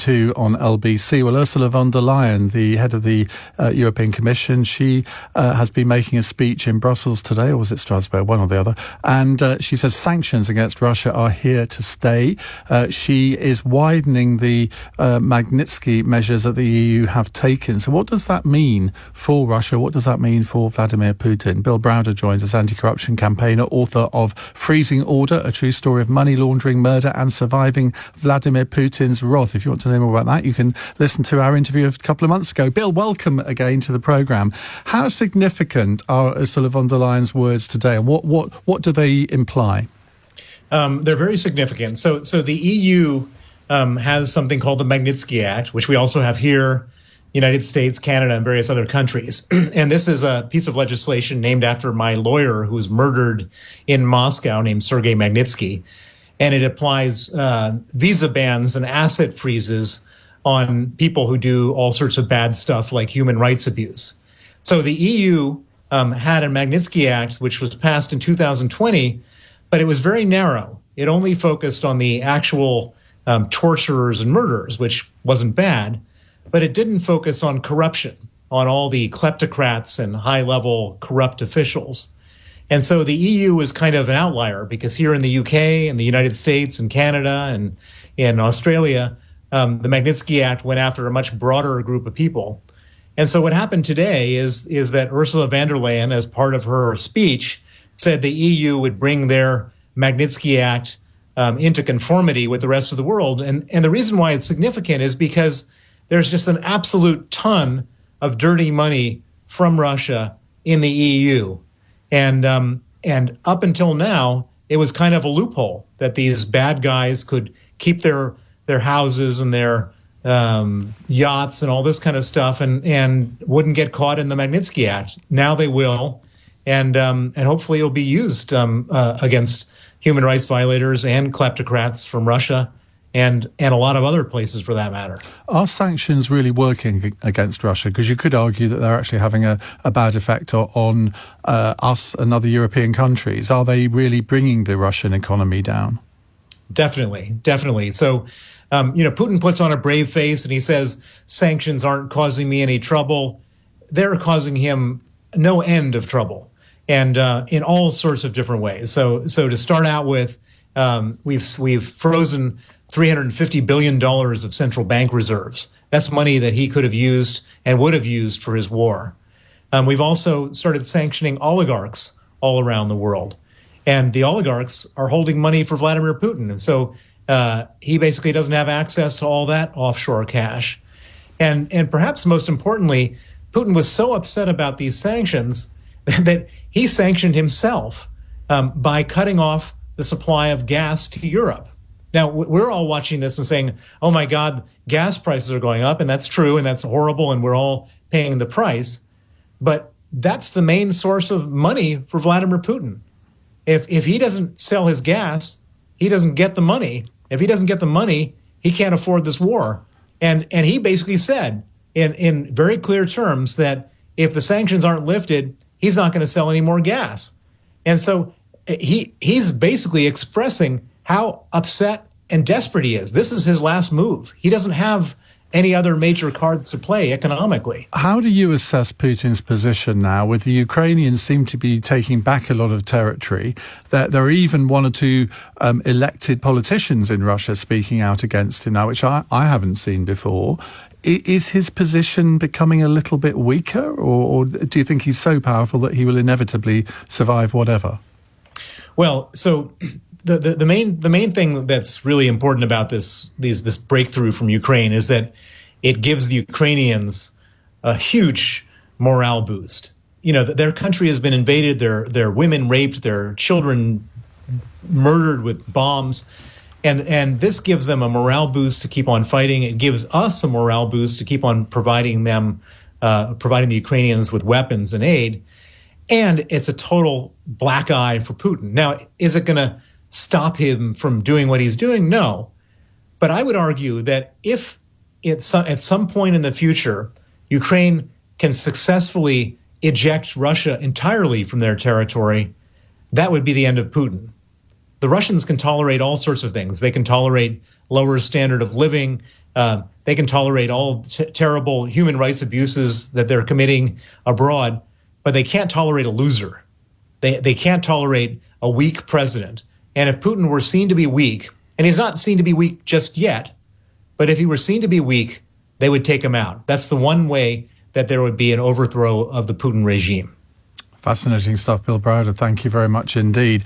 2 on LBC. Well, Ursula von der Leyen, the head of the European Commission, she has been making a speech in Brussels today, or was it Strasbourg, one or the other, and she says sanctions against Russia are here to stay. She is widening the Magnitsky measures that the EU have taken. So what does that mean for Russia? What does that mean for Vladimir Putin? Bill Browder joins us, anti-corruption campaigner, author of Freezing Order, A True Story of Money Laundering, Murder and Surviving Vladimir Putin's Wrath. If you want to know more about that, you can listen to our interview a couple of months ago. Bill, welcome again to the programme. How significant are Ursula von der Leyen's words today, and what do they imply? They're very significant. So the EU has something called the Magnitsky Act, which we also have here, United States, Canada, and various other countries. And this is a piece of legislation named after my lawyer who was murdered in Moscow, named Sergei Magnitsky. And it applies visa bans and asset freezes on people who do all sorts of bad stuff like human rights abuse. So the EU had a Magnitsky Act, which was passed in 2020, but it was very narrow. It only focused on the actual torturers and murderers, which wasn't bad, but it didn't focus on corruption, on all the kleptocrats and high-level corrupt officials. And so the EU is kind of an outlier, because here in the UK and the United States and Canada and in Australia, the Magnitsky Act went after a much broader group of people. And so what happened today is that Ursula von der Leyen, as part of her speech, said the EU would bring their Magnitsky Act into conformity with the rest of the world. And the reason why it's significant is because there's just an absolute ton of dirty money from Russia in the EU. And up until now, it was kind of a loophole that these bad guys could keep their houses and their yachts and all this kind of stuff and wouldn't get caught in the Magnitsky Act. Now they will, and hopefully it'll be used against human rights violators and kleptocrats from Russia and a lot of other places for that matter. Are sanctions really working against Russia? Because you could argue that they're actually having a bad effect on us and other European countries. Are they really bringing the Russian economy down? Definitely. So, Putin puts on a brave face and he says, sanctions aren't causing me any trouble. They're causing him no end of trouble, and in all sorts of different ways. So to start out with, we've frozen $350 billion of central bank reserves. That's money that he could have used and would have used for his war. We've also started sanctioning oligarchs all around the world. And the oligarchs are holding money for Vladimir Putin. And so he basically doesn't have access to all that offshore cash. And perhaps most importantly, Putin was so upset about these sanctions that he sanctioned himself by cutting off the supply of gas to Europe. Now, we're all watching this and saying, oh, my God, gas prices are going up. And that's true. And that's horrible. And we're all paying the price. But that's the main source of money for Vladimir Putin. If he doesn't sell his gas, he doesn't get the money. If he doesn't get the money, he can't afford this war. And he basically said in very clear terms that if the sanctions aren't lifted, he's not going to sell any more gas. And so he's basically expressing how upset and desperate he is. This is his last move. He doesn't have any other major cards to play economically. How do you assess Putin's position now, with the Ukrainians seem to be taking back a lot of territory? There are even one or two elected politicians in Russia speaking out against him now, which I haven't seen before. Is his position becoming a little bit weaker, or do you think he's so powerful that he will inevitably survive whatever? Well, so the main thing that's really important about this breakthrough from Ukraine is that it gives the Ukrainians a huge morale boost. Their country has been invaded, their women raped, their children murdered with bombs, and this gives them a morale boost to keep on fighting. It gives us a morale boost to keep on providing the Ukrainians with weapons and aid, and it's a total black eye for Putin. Now, is it going to stop him from doing what he's doing? No. But I would argue that if at some point in the future, Ukraine can successfully eject Russia entirely from their territory, that would be the end of Putin. the Russians can tolerate all sorts of things. They can tolerate lower standard of living. They can tolerate all terrible human rights abuses that they're committing abroad, but they can't tolerate a loser. They can't tolerate a weak president. And if Putin were seen to be weak, and he's not seen to be weak just yet, but if he were seen to be weak, they would take him out. That's the one way that there would be an overthrow of the Putin regime. Fascinating stuff, Bill Browder. Thank you very much indeed.